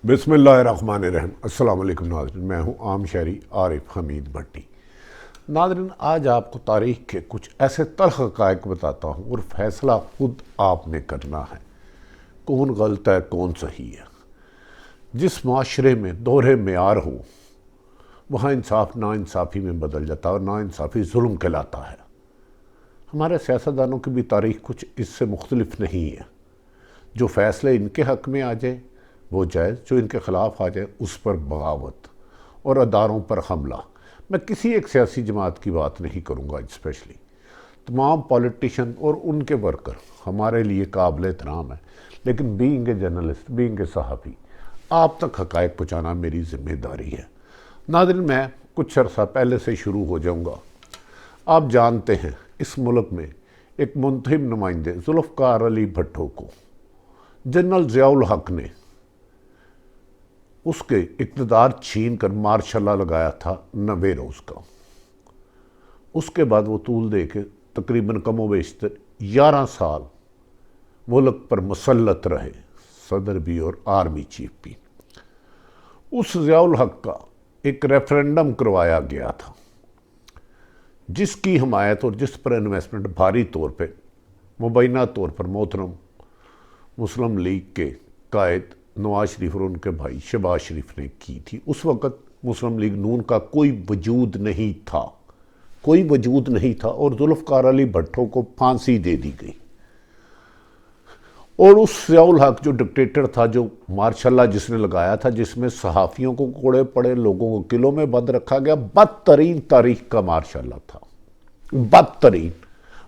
बिस्मिल्लाहिर्रहमानिर्रहीम। अस्सलाम वालेकुम नाज़रीन, मैं हूँ आम शहरी आरिफ हमीद भट्टी। नाज़रीन, आज आपको तारीख़ के कुछ ऐसे तल्ख़ हक़ाइक़ बताता हूँ और फ़ैसला खुद आपने करना है, कौन गलत है कौन सही है। जिस माशरे में दोहरे मेयार हो वहाँ इंसाफ नाइंसाफ़ी में बदल जाता है और नाइंसाफ़ी जुल्म कहलाता है। हमारे सियासतदानों की भी तारीख़ कुछ इससे मुख्तलिफ नहीं है। जो फ़ैसले इनके हक़ में आ जाए वो जायज़, जो इनके ख़िलाफ़ आ जाए उस पर बगावत और अदारों पर हमला। मैं किसी एक सियासी जमात की बात नहीं करूँगा, स्पेशली तमाम पॉलिटिशियन और उनके वर्कर हमारे लिए काबिल एहतराम है, लेकिन being a journalist, being a सहाफ़ी, आप तक हक़ाइक़ पहुँचाना मेरी ज़िम्मेदारी है। नाज़रीन, मैं कुछ अरसा पहले से शुरू हो जाऊँगा। आप जानते हैं इस मुल्क में एक मुंतखब नुमाइंदे ज़ुल्फ़िकार अली भुट्टो को जनरल ज़ियाउल हक़ ने उसके इक़्तिदार छीन कर मार्शल लगाया था 90 रोज़ का। उसके बाद वो तूल दे के तकरीबन कमो बेशतर 11 साल मुल्क पर मुसल्लत रहे, सदर भी और आर्मी चीफ भी। उस ज़ियाउल हक़ का एक रेफरेंडम करवाया गया था जिसकी हमायत और जिस पर इन्वेस्टमेंट भारी तौर पर मुबैना तौर पर मोहतरम मुस्लिम लीग के कायद नवाज शरीफ और उनके भाई शहबाज शरीफ ने की थी। उस वक़्त मुस्लिम लीग नून का कोई वजूद नहीं था, कोई वजूद नहीं था, और ज़ुल्फ़िकार अली भुट्टो को फांसी दे दी गई। और उस ज़ियाउल हक़ जो डिक्टेटर था, जो मार्शल जिसने लगाया था, जिसमें सहाफ़ियों को कोड़े पड़े, लोगों को किलों में बंद रखा गया, बदतरीन तारीख का मार्शल था, बदतरीन।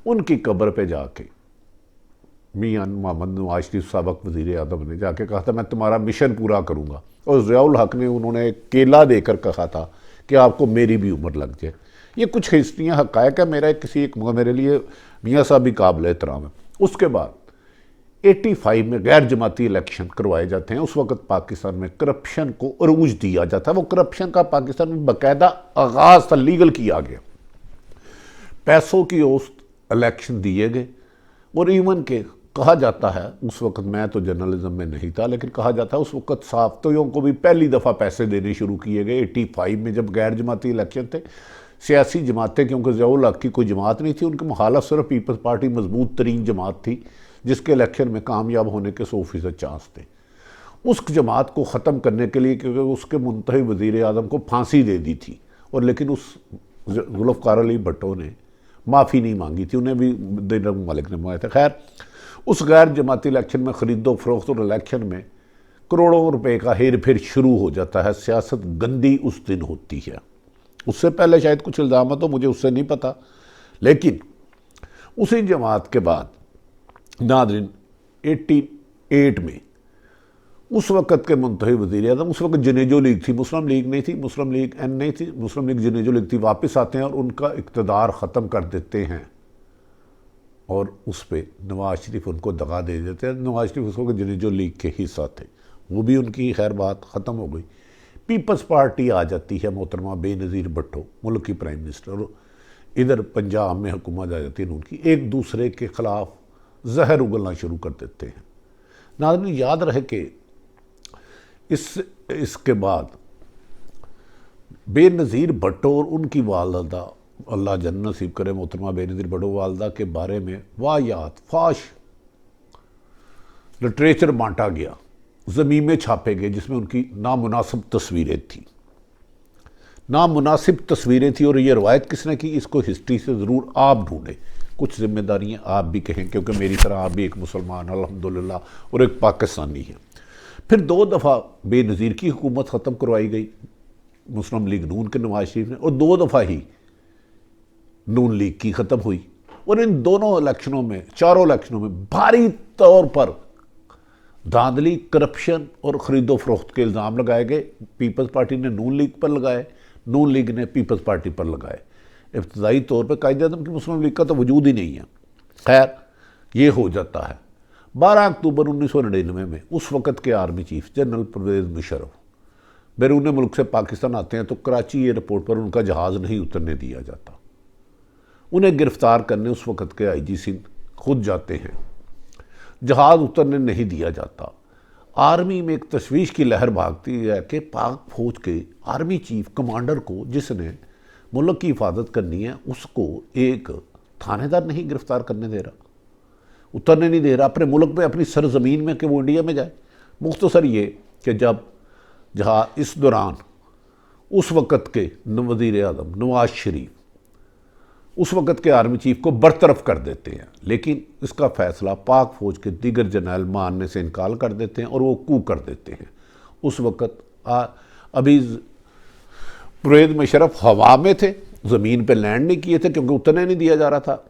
उनकी कब्र पे जाके मियां मोहम्मद नवाज शरीफ साबक वज़ीर आज़म ने जाके कहा था मैं तुम्हारा मिशन पूरा करूँगा, और ज़ियाउल हक़ ने उन्होंने एक केला देकर कहा था कि आपको मेरी भी उम्र लग जाए। ये कुछ हिस्ट्रियाँ हक़ाइक़ है, मेरे लिए मियाँ साहब भी काबिल एहतराम है। उसके बाद 85 में गैर जमाती इलेक्शन करवाए जाते हैं। उस वक़्त पाकिस्तान में करप्शन को अरूज दिया जाता है। वो करप्शन का पाकिस्तान में बाकायदा आगाज़ था, लीगल किया गया। पैसों की औसत इलेक्शन दिए गए, और इवन के कहा जाता है, उस वक़्त मैं तो जर्नलिज्म में नहीं था, लेकिन कहा जाता है उस वक़्त साफ्तियों को भी पहली दफ़ा पैसे देने शुरू किए गए 85 में, जब गैर जमाती इलेक्शन थे। सियासी जमातें, क्योंकि ज़ियाउल हक़ की कोई जमात नहीं थी, उनकी मुखालफ सिर्फ पीपल्स पार्टी मजबूत तरीन जमात थी जिसके इलेक्शन में कामयाब होने के 100% चांस थे। उस जमात को ख़त्म करने के लिए, क्योंकि उसके मुंतखब वज़ीर आज़म को फांसी दे दी थी, और लेकिन उस ज़ुल्फ़िकार अली भुट्टो ने माफ़ी नहीं मांगी थी, उन्हें भी दिन मलिक ने मांगे थे। खैर, उस गैर जमाती इलेक्शन में ख़रीदो फरोख्त और इलेक्शन में करोड़ों रुपए का हेर फेर शुरू हो जाता है। सियासत गंदी उस दिन होती है। उससे पहले शायद कुछ इल्ज़ाम तो मुझे उससे नहीं पता, लेकिन उसी जमात के बाद नाज़रीन 88 में उस वक़्त के मुंतखब वज़ीर आज़म, उस वक़्त जनेजो लीग थी, मुस्लिम लीग नहीं थी, मुस्लिम लीग एन नहीं थी, मुस्लिम लीग जनेजो लीग थी, वापस आते हैं और उनका इक़्तिदार ख़त्म कर देते हैं, और उस पर नवाज शरीफ उनको दगा दे देते हैं। नवाज शरीफ उस वक्त जनेजो लीग के हिस्सा थे, वो भी उनकी खैर बात ख़त्म हो गई। पीपल्स पार्टी आ जाती है, मोहतरमा बेनज़ीर भुट्टो मुल्क की प्राइम मिनिस्टर, और इधर पंजाब में हुकूमत आ जाती है उनकी। एक दूसरे के ख़िलाफ़ जहर उगलना शुरू कर देते हैं। नाज़रीन, याद रहे कि इसके बाद बेनज़ीर भुट्टो और उनकी वालदा, अल्लाह जन्नत नसीब करे, मोहतरमा बेनज़ीर भुट्टो वालदा के बारे में वाहियात फाश लिटरेचर बांटा गया, ज़मीमें छापे गए जिसमें उनकी नामुनासिब तस्वीरें थी, नामुनासिब तस्वीरें थी। और ये रवायत किसने की, इसको हिस्ट्री से ज़रूर आप ढूंढें। कुछ जिम्मेदारियाँ आप भी कहें, क्योंकि मेरी तरह आप भी एक मुसलमान अल्हम्दुलिल्लाह और एक पाकिस्तानी है। फिर 2 दफ़ा बेनज़ीर की हुकूमत ख़त्म करवाई गई मुस्लिम लीग नून के नवाज शरीफ ने, और 2 दफ़ा ही नून लीग की ख़त्म हुई। और इन दोनों इलेक्शनों में, चारों इलेक्शनों में भारी तौर पर धांधली, करप्शन और ख़रीदो फरोख्त के इल्ज़ाम लगाए गए। पीपल्स पार्टी ने नून लीग पर लगाए, नून लीग ने पीपल्स पार्टी पर लगाए। इब्तदाई तौर पर कायदे-आज़म की मुस्लिम लीग का तो वजूद ही नहीं है। खैर, ये हो जाता है। 12 अक्टूबर 1999 में उस वक़्त के army chief general Pervez Musharraf बैरून मुल्क से पाकिस्तान आते हैं, तो कराची एयरपोर्ट पर उनका जहाज़ नहीं उतरने दिया जाता। उन्हें गिरफ़्तार करने उस वक़्त के IG सिंध खुद जाते हैं, जहाज़ उतरने नहीं दिया जाता। आर्मी में एक तशवीश की लहर भागती है कि पाक फौज के आर्मी चीफ कमांडर को, जिसने मुल्क की हिफाजत करनी है, उसको एक थानेदार नहीं गिरफ्तार करने दे रहा, उतरने नहीं दे रहा अपने मुल्क में, अपनी सरजमीन में, कि वो इंडिया में जाए। मुख्तसर ये कि जहाँ इस दौरान उस वक़्त के वज़ीर आज़म नवाज शरीफ उस वक़्त के आर्मी चीफ को बरतरफ कर देते हैं, लेकिन इसका फ़ैसला पाक फ़ौज के दीगर जनरल मानने से इनकार कर देते हैं और वो कू कर देते हैं। उस वक़्त अभी परवेज़ मुशर्रफ हवा में थे, ज़मीन पे लैंड नहीं किए थे क्योंकि उतरने नहीं दिया जा रहा था,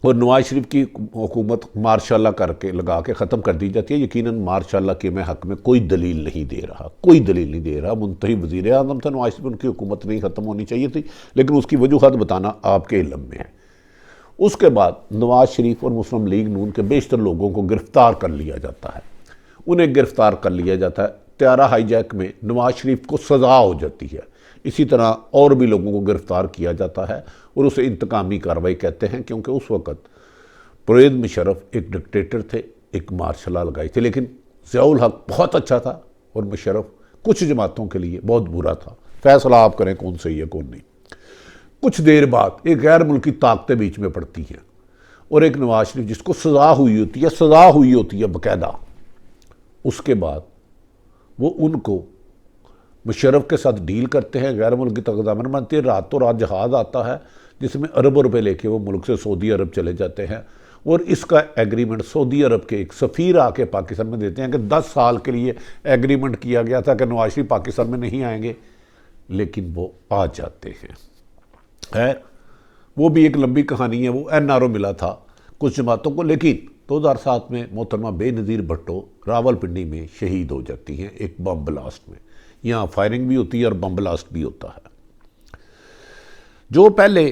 और नवाज शरीफ की हुकूमत मार्शाल्लाह करके लगा के ख़त्म कर दी जाती है। यकीनन मार्शाल्लाह के मैं हक़ में कोई दलील नहीं दे रहा, कोई दलील नहीं दे रहा। मुंतही वज़ीर आज़म था नवाज शरीफ, उनकी हुकूमत नहीं ख़त्म होनी चाहिए थी, लेकिन उसकी वजूहत बताना आपके इल्म में है। उसके बाद नवाज शरीफ और मुस्लिम लीग नून के बेशतर लोगों को गिरफ़्तार कर लिया जाता है, उन्हें गिरफ़्तार कर लिया जाता है। त्यारा हाईजैक में नवाज शरीफ को सज़ा हो जाती है। इसी तरह और भी लोगों को गिरफ़्तार किया जाता है और उसे इंतकामी कार्रवाई कहते हैं, क्योंकि उस वक़्त परवेज़ मुशर्रफ एक डिक्टेटर थे, एक मार्शल लॉ लगाई थी। लेकिन ज़ियाउल हक बहुत अच्छा था और मुशर्रफ कुछ जमातों के लिए बहुत बुरा था। फैसला आप करें कौन सही है कौन नहीं। कुछ देर बाद एक गैर मुल्की ताकतें बीच में पड़ती हैं और एक नवाज शरीफ जिसको सज़ा हुई होती है बाकायदा, उसके बाद वो उनको मुशर्रफ के साथ डील करते हैं, गैर मुल्की तकदामन बनती है, रातों रात जहाज़ आता है जिसमें अरबों रुपए लेके वो मुल्क से सऊदी अरब चले जाते हैं, और इसका एग्रीमेंट सऊदी अरब के एक सफ़ीर आके पाकिस्तान में देते हैं कि 10 साल के लिए एग्रीमेंट किया गया था कि नवाज शरीफ पाकिस्तान में नहीं आएंगे, लेकिन वो आ जाते हैं। खैर वो भी एक लंबी कहानी है। वो NRO मिला था कुछ जमातों को, लेकिन 2007 में मोहतरमा बेनज़ीर भुट्टो रावलपिंडी में शहीद हो जाती हैं एक बम ब्लास्ट में। यहाँ फायरिंग भी होती है और बम ब्लास्ट भी होता है। जो पहले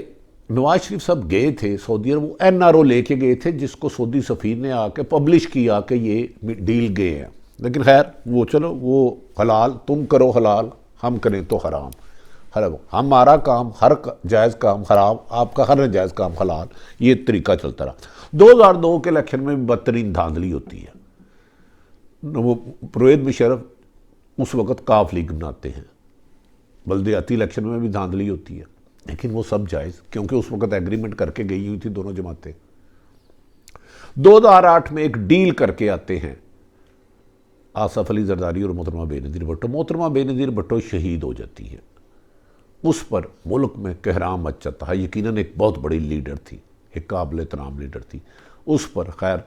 नवाज शरीफ साहब गए थे सऊदी अरब, वो NRO लेके गए थे, जिसको सऊदी सफ़ीर ने आके पब्लिश किया कि ये डील गए हैं। लेकिन खैर वो चलो, वो हलाल तुम करो हलाल, हम करें तो हराम। हमारा काम हर जायज़ काम हराम, आपका हर जायज़ काम हलाल, ये तरीका चलता रहा। 2002 के इलेक्शन में बदतरीन धांधली होती है। वो परवेज़ मुशर्रफ उस वक़्त काफ लीग बनाते हैं, बल्दियाती इलेक्शन में भी धांधली होती है, लेकिन वो सब जायज़, क्योंकि उस वक़्त एग्रीमेंट करके गई हुई थी दोनों जमातें। 2008 में एक डील करके आते हैं आसफ अली जरदारी और मोहतरमा बेनज़ीर भुट्टो। मोहतरमा बेनज़ीर भुट्टो शहीद हो जाती है। उस पर मुल्क में कहराम मच जाता है। यकीनन एक बहुत बड़ी लीडर थी, एक काबिल एहतराम लीडर थी। उस पर खैर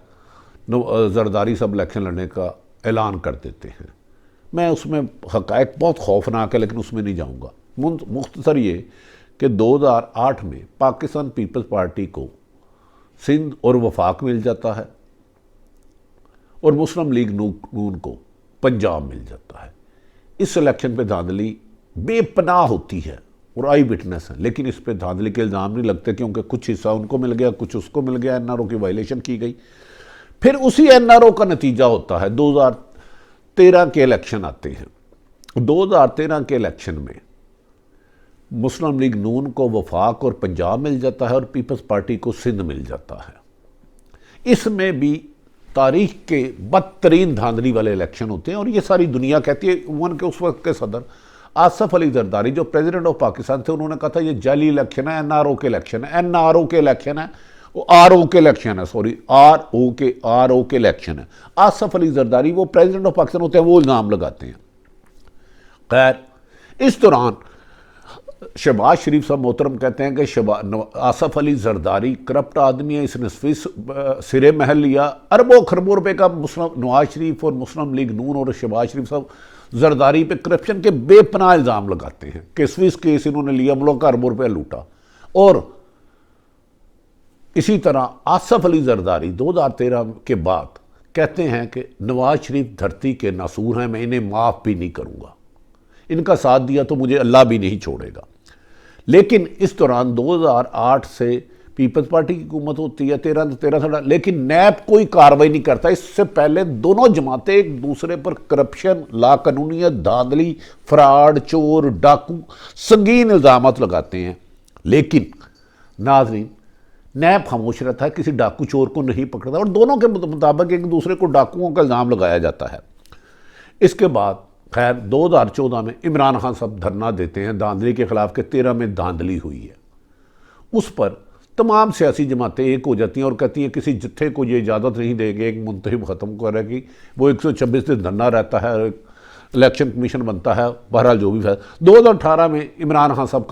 जरदारी साहब इलेक्शन लड़ने का ऐलान कर देते हैं। मैं उसमें हक़ाइक़ बहुत खौफनाक है, लेकिन उसमें नहीं जाऊँगा। मुख्तसर ये कि 2008 में पाकिस्तान पीपल्स पार्टी को सिंध और वफाक मिल जाता है और मुस्लिम लीग नून को पंजाब मिल जाता है। इस इलेक्शन पे धांधली बेपनाह होती है और आई विटनेस है, लेकिन इस पे धांधली के इल्ज़ाम नहीं लगते, क्योंकि कुछ हिस्सा उनको मिल गया, कुछ उसको मिल गया, NRO की वायलेशन की गई। फिर उसी NRO का नतीजा होता है 2013 के इलेक्शन आते हैं। 2013 के इलेक्शन में मुस्लिम लीग नून को वफाक और पंजाब मिल जाता है और पीपल्स पार्टी को सिंध मिल जाता है। इसमें भी तारीख के बदतरीन धांधली वाले इलेक्शन होते हैं और ये सारी दुनिया कहती है। उमन के उस वक्त के सदर आसफ अली जरदारी जो प्रेसिडेंट ऑफ पाकिस्तान थे, उन्होंने कहा था ये जाली इलेक्शन है, NRO के इलेक्शन है, NRO के इलेक्शन है, वो RO के इलेक्शन है, सॉरी RO के इलेक्शन है। आसफ अली जरदारी वो प्रेसिडेंट ऑफ पाकिस्तान होते हैं, वो इल्ज़ाम लगाते हैं। खैर इस दौरान शहबाज शरीफ साहब मोहतरम कहते हैं कि आसफ अली जरदारी करप्ट आदमी है, इसने सिरे महल लिया, अरबों खरबों रुपए का नवाज शरीफ और मुस्लिम लीग नून और शहबाज शरीफ साहब जरदारी पे करप्शन के बेपनाह इल्ज़ाम लगाते हैं कि स्विस केस इन्होंने लिया, मुल्क का अरबों रुपया लूटा। और इसी तरह आसफ अली जरदारी 2013 के बाद कहते हैं कि नवाज शरीफ धरती के नासूर हैं, मैं इन्हें माफ़ भी नहीं करूँगा, इनका साथ दिया तो मुझे अल्लाह भी नहीं छोड़ेगा। लेकिन इस दौरान 2008 से पीपल्स पार्टी की हुकूमत होती है 13 लेकिन नैब कोई कार्रवाई नहीं करता। इससे पहले दोनों जमातें एक दूसरे पर करप्शन, लाकानूनियत, धांधली, फ्रॉड, चोर, डाकू संगीन इल्ज़ामात लगाते हैं, लेकिन नाज़रीन नैब खामोश रहता है, किसी डाकू चोर को नहीं पकड़ता और दोनों के मुताबिक एक दूसरे को डाकुओं का इल्ज़ाम लगाया जाता है। इसके बाद खैर 2014 में इमरान खान साहब धरना देते हैं धांधली के खिलाफ, के 13 में धांधली हुई है। उस पर तमाम सियासी जमातें एक हो जाती हैं और कहती हैं किसी जत्थे को ये इजाज़त नहीं देंगे एक मुंतखब ख़त्म करेगी, वो 126 दिन धरना रहता है, इलेक्शन कमीशन बनता है। बहरहाल जो भी है 2018 में इमरान खान साहब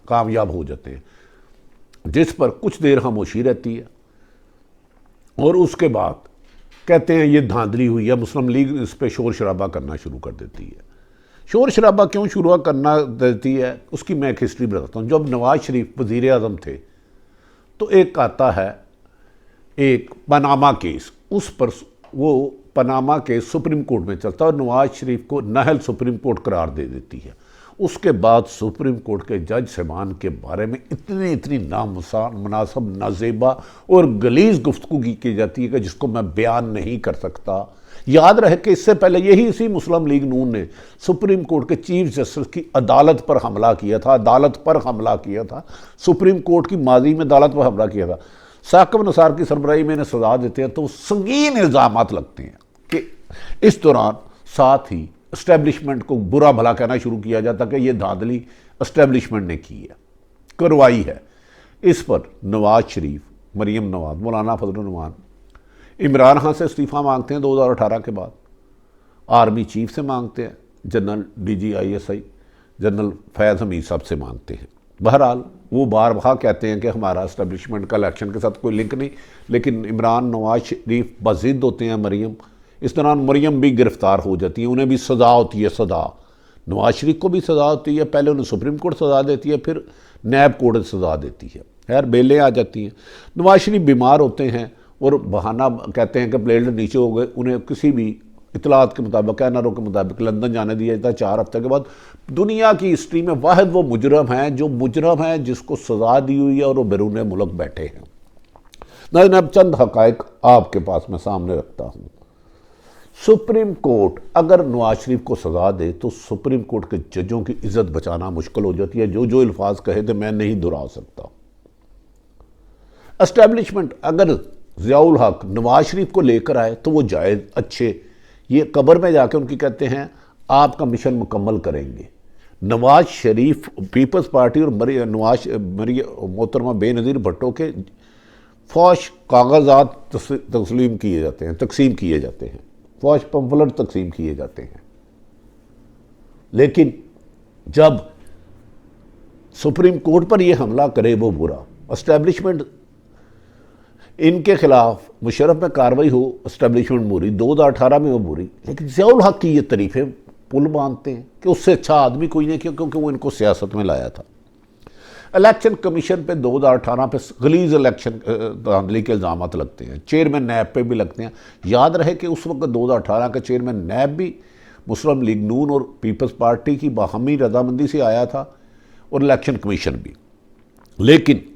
कामयाब हो जाते हैं, जिस पर कुछ देर खामोशी रहती है और उसके बाद कहते हैं ये धांधली हुई है। मुस्लिम लीग इस पर शोर शराबा करना शुरू कर देती है। शोर शराबा क्यों शुरू करना देती है उसकी मैं एक हिस्ट्री बताता हूँ। जब नवाज शरीफ वज़ीर आज़म थे तो एक आता है एक पनामा केस, उस पर वो पनामा केस सुप्रीम कोर्ट में चलता है और नवाज शरीफ को नाहल सुप्रीम कोर्ट करार दे देती है। उसके बाद सुप्रीम कोर्ट के जज साहबान के बारे में इतनी नामुनासिब, नाजेबा और गलीज गुफ्तगू की जाती है कि जिसको मैं बयान नहीं कर सकता। याद रहे कि इससे पहले यही इसी मुस्लिम लीग नून ने सुप्रीम कोर्ट के चीफ जस्टिस की अदालत पर हमला किया था, सुप्रीम कोर्ट की माजी में अदालत पर हमला किया था। साकिब निसार की सरबराही में इन्हें सजा देते हैं तो संगीन इल्ज़ामात लगते हैं कि इस दौरान साथ ही एस्टेब्लिशमेंट को बुरा भला कहना शुरू किया जाता कि ये धांधली एस्टेब्लिशमेंट ने की है, करवाई है। इस पर नवाज शरीफ, मरीम नवाज, मौलाना फजल रहमान इमरान खान से इस्तीफ़ा मांगते हैं 2018 के बाद, आर्मी चीफ से मांगते हैं, जनरल DGISI जनरल फैज़ हमीद साहब से मांगते हैं। बहरहाल वो बार बार कहते हैं कि हमारा एस्टेब्लिशमेंट का इलेक्शन के साथ कोई लिंक नहीं, लेकिन इमरान नवाज शरीफ बज़िद होते हैं मरीम। इस दौरान मरीम भी गिरफ्तार हो जाती है, उन्हें भी सज़ा होती है। सज़ा नवाज शरीफ को भी सज़ा होती है, पहले उन्हें सुप्रीम कोर्ट सज़ा देती है, फिर नैब कोर्ट सज़ा देती है। खैर बेलें आ जाती हैं। नवाज शरीफ बीमार होते हैं और बहाना कहते हैं कि प्लेट नीचे हो गए, उन्हें किसी भी इतलात के मुताबिक, कैनरों के मुताबिक लंदन जाने दिया जाता है 4 हफ्ते के बाद। दुनिया की हिस्ट्री में वाहिद वो मुजरम है जिसको सज़ा दी हुई है और वो बैरून मुल्क बैठे हैं। नाज़रीन, अब चंद हक़ाइक़ आपके पास मैं सामने रखता हूँ। सुप्रीम कोर्ट अगर नवाज शरीफ को सज़ा दे तो सुप्रीम कोर्ट के जजों की इज्जत बचाना मुश्किल हो जाती है। जो अल्फाज कहे थे मैं नहीं दोहरा सकता। एस्टेब्लिशमेंट अगर ज़ियाउल हक नवाज शरीफ को लेकर आए तो वो जायज़, अच्छे, ये कब्र में जाके उनकी कहते हैं आपका मिशन मुकम्मल करेंगे। नवाज शरीफ पीपल्स पार्टी और मोहतरमा बेनज़ीर भुट्टो के फौश कागजात तस्लीम किए जाते हैं, तकसीम किए जाते हैं, फौज पंफलेट तकसीम किए जाते हैं। लेकिन जब सुप्रीम कोर्ट पर यह हमला करे वो बुरा, एस्टेब्लिशमेंट इनके खिलाफ मुशर्रफ में कार्रवाई हो, एस्टेब्लिशमेंट बुरी, 2018 में वो बुरी। लेकिन ज़ियाउल हक की ये तारीफ़ें पुल बांधते हैं कि उससे अच्छा आदमी कोई नहीं, क्योंकि वो इनको सियासत में लाया था। इलेक्शन कमीशन पे 2018 पे गलीज इलेक्शन धांधली के इल्ज़ाम लगते हैं, चेयरमैन नैब पे भी लगते हैं। याद रहे कि उस वक्त 2018 का चेयरमैन नैब भी मुस्लिम लीग नून और पीपल्स पार्टी की बाहमी रजामंदी से आया था और इलेक्शन कमीशन भी। लेकिन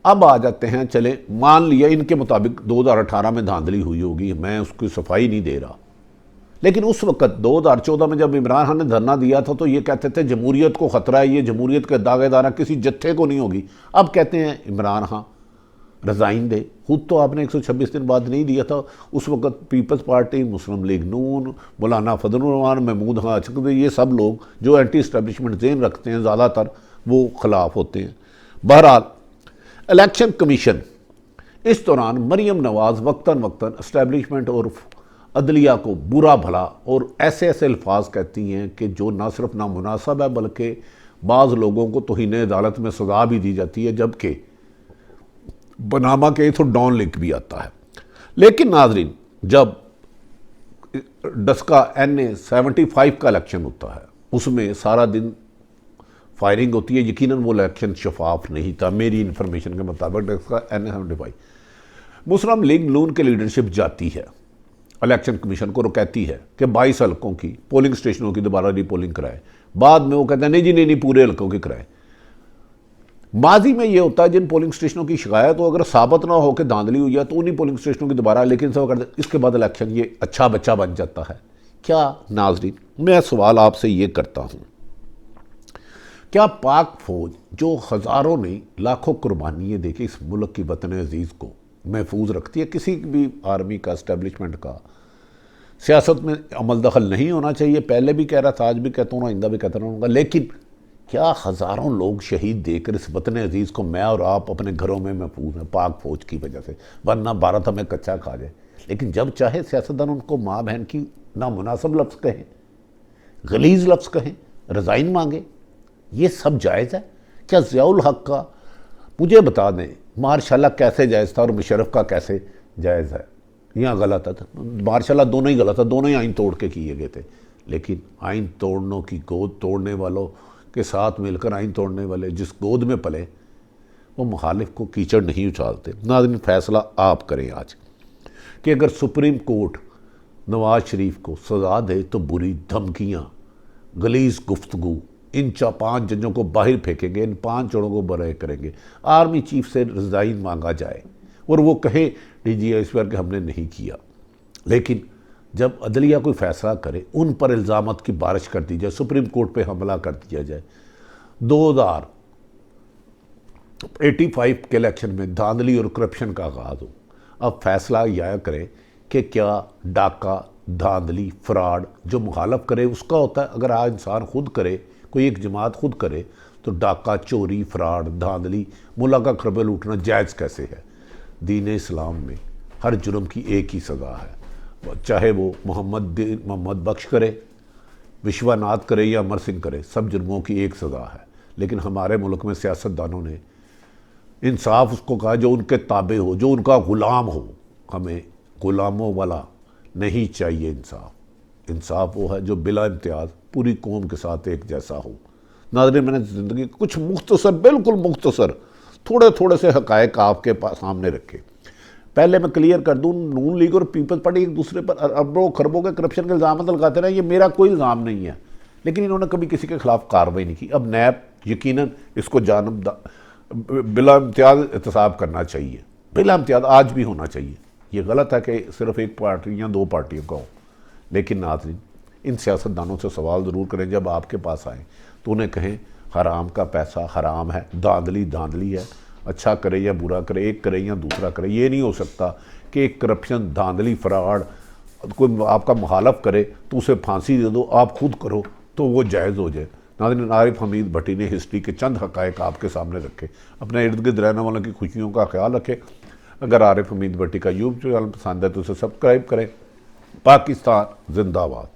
अब आ जाते हैं, चले मान लिया इनके मुताबिक 2018 में धांधली हुई होगी, मैं उसकी सफाई नहीं दे रहा। लेकिन उस वक्त 2014 में जब इमरान खान ने धरना दिया था तो ये कहते थे जमहूरियत को ख़तरा है, ये जमहूरियत के दागेदार किसी जत्थे को नहीं होगी। अब कहते हैं इमरान खान रिज़ाइन दे। खुद तो आपने 126 दिन बाद नहीं दिया था। उस वक्त पीपल्स पार्टी, मुस्लिम लीग नून, मौलाना फजल रहमान, महमूद खान अचकज़ई, ये सब लोग जो एंटी इस्टेब्लिशमेंट ज़हन रखते हैं ज़्यादातर, वो खिलाफ होते हैं। बहरहाल इलेक्शन कमीशन इस दौरान मरीम नवाज़ वक्तन वक्तन इस्टेब्लिशमेंट और अदलिया को बुरा भला और ऐसे अल्फाज कहती हैं कि जो ना सिर्फ नामुनासिब है बल्कि बाज़ लोगों को तौहीन अदालत में सज़ा भी दी जाती है, जबकि पनामा के तो डॉन लिंक भी आता है। लेकिन नाजरीन, जब डस्का NA 75 का इलेक्शन होता है उसमें सारा दिन फायरिंग होती है। यकीनन वो इलेक्शन शफाफ नहीं था मेरी इंफॉर्मेशन के मुताबिक। डस्का NA 75 मुस्लिम लीग नून की लीडरशिप जाती है इलेक्शन कमीशन को, कहती है कि 22 हल्कों की पोलिंग स्टेशनों की दोबारा रीपोलिंग कराए। बाद में वो कहते हैं नहीं जी नहीं, पूरे हल्कों की कराए। माजी में ये होता है जिन पोलिंग स्टेशनों की शिकायत हो अगर साबित ना हो कि धांधली हुई है तो उन्हीं पोलिंग स्टेशनों की दोबारा, लेकिन सब करते इसके बाद इलेक्शन ये अच्छा बच्चा बन जाता है। क्या नाजरीन, मैं सवाल आपसे ये करता हूँ, क्या पाक फौज जो हज़ारों नहीं लाखों कुर्बानियाँ देके इस मुल्क की वतन अजीज़ को महफूज रखती है, किसी भी आर्मी का, एस्टेब्लिशमेंट का, सियासत में अमल दखल नहीं होना चाहिए, पहले भी कह रहा था, आज भी कहता हूँ, आइंदा भी कहता रहूँगा। लेकिन क्या हज़ारों लोग शहीद देकर इस वतन अजीज़ को मैं और आप अपने घरों में महफूज हैं पाक फौज की वजह से, वरना भारत हमें कच्चा खा जाए। लेकिन जब चाहे सियासतदान उनको माँ बहन की नामुनासिब लफ्ज़ कहें, गलीज़ लफ्ज़ कहें, रज़ाइन मांगे, ये सब जायज़ है क्या? ज़ियाउल हक का मुझे बता दें मार्शाल्लाह कैसे जायज़ था और मुशर्रफ का कैसे जायज़ है? यहाँ गलत है। मार्शाल्लाह दोनों ही गलत है, दोनों ही आइन तोड़ के किए गए थे। लेकिन आइन तोड़नों की गोद तोड़ने वालों के साथ मिलकर आइन तोड़ने वाले जिस गोद में पले, वो मुखालिफ को कीचड़ नहीं उछालते। नाज़रीन, फैसला आप करें आज कि अगर सुप्रीम कोर्ट नवाज शरीफ को सज़ा दे तो बुरी धमकियाँ, गलीज़ गुफ्तगू, इन 5 जजों को बाहर फेंकेंगे, इन 5 जोड़ों को बरे करेंगे, आर्मी चीफ से रिज़ाइन मांगा जाए और वो कहे DGI पर कि हमने नहीं किया। लेकिन जब अदलिया कोई फैसला करे, उन पर इल्ज़ामात की बारिश कर दी जाए, सुप्रीम कोर्ट पे हमला कर दिया जाए। 2085 के इलेक्शन में धांधली और करप्शन का आगाज़ हो। अब फैसला यह करे कि क्या डाका, धांधली, फ्रॉड जो मुखालफ करे उसका होता है। अगर आज इंसान खुद करे, कोई एक जमात खुद करे, तो डाका, चोरी, फ्रॉड, धांधली, मुल्ला का खरबे लूटना जायज़ कैसे है? दीन इस्लाम में हर जुर्म की एक ही सज़ा है, चाहे वो मोहम्मद बख्श करे, विश्वनाथ करे या अमर सिंह करे, सब जुर्मों की एक सज़ा है। लेकिन हमारे मुल्क में सियासतदानों ने इंसाफ उसको कहा जो उनके ताबे हो, जो उनका ग़ुलाम हो। हमें ग़ुलामों वाला नहीं चाहिए इंसाफ। इंसाफ वो है जो बिला इम्तियाज़ पूरी कौम के साथ एक जैसा हो। नाज़रीन, मैंने ज़िंदगी कुछ मुख्तसर, बिल्कुल मुख्तसर थोड़े थोड़े से हक़ाइक़ आपके सामने रखे। पहले मैं क्लियर कर दूं, नून लीग और पीपल्स पार्टी एक दूसरे पर अरबों खरबों के करप्शन के इल्ज़ाम लगाते रहे, ये मेरा कोई इल्ज़ाम नहीं है, लेकिन इन्होंने कभी किसी के खिलाफ कार्रवाई नहीं की। अब नैब यकीनन इसको बिला इम्तियाज़ एहतसाब करना चाहिए, बिला इम्तियाज़ आज भी होना चाहिए। ये गलत है कि सिर्फ एक पार्टी या 2 पार्टियों का हो। लेकिन नाज़रीन, इन सियासतदानों से सवाल ज़रूर करें जब आपके पास आएँ तो उन्हें कहें हराम का पैसा हराम है, धांधली धांधली है, अच्छा करे या बुरा करे, एक करे या दूसरा करे। ये नहीं हो सकता कि एक करप्शन, धांधली, फ्रॉड कोई आपका मुखालफ करे तो उसे फांसी दे दो, आप खुद करो तो वो जायज़ हो जाए। नाज़रीन, आरिफ हमीद भट्टी ने हिस्ट्री के चंद हक़ाइक़ आपके सामने रखे। अपने इर्द गिर्द रहने वालों की खुशियों का ख्याल रखें। अगर आरिफ हमीद भट्टी का यूट्यूब चैनल पसंद है तो उसे सब्सक्राइब करें। पाकिस्तान जिंदाबाद।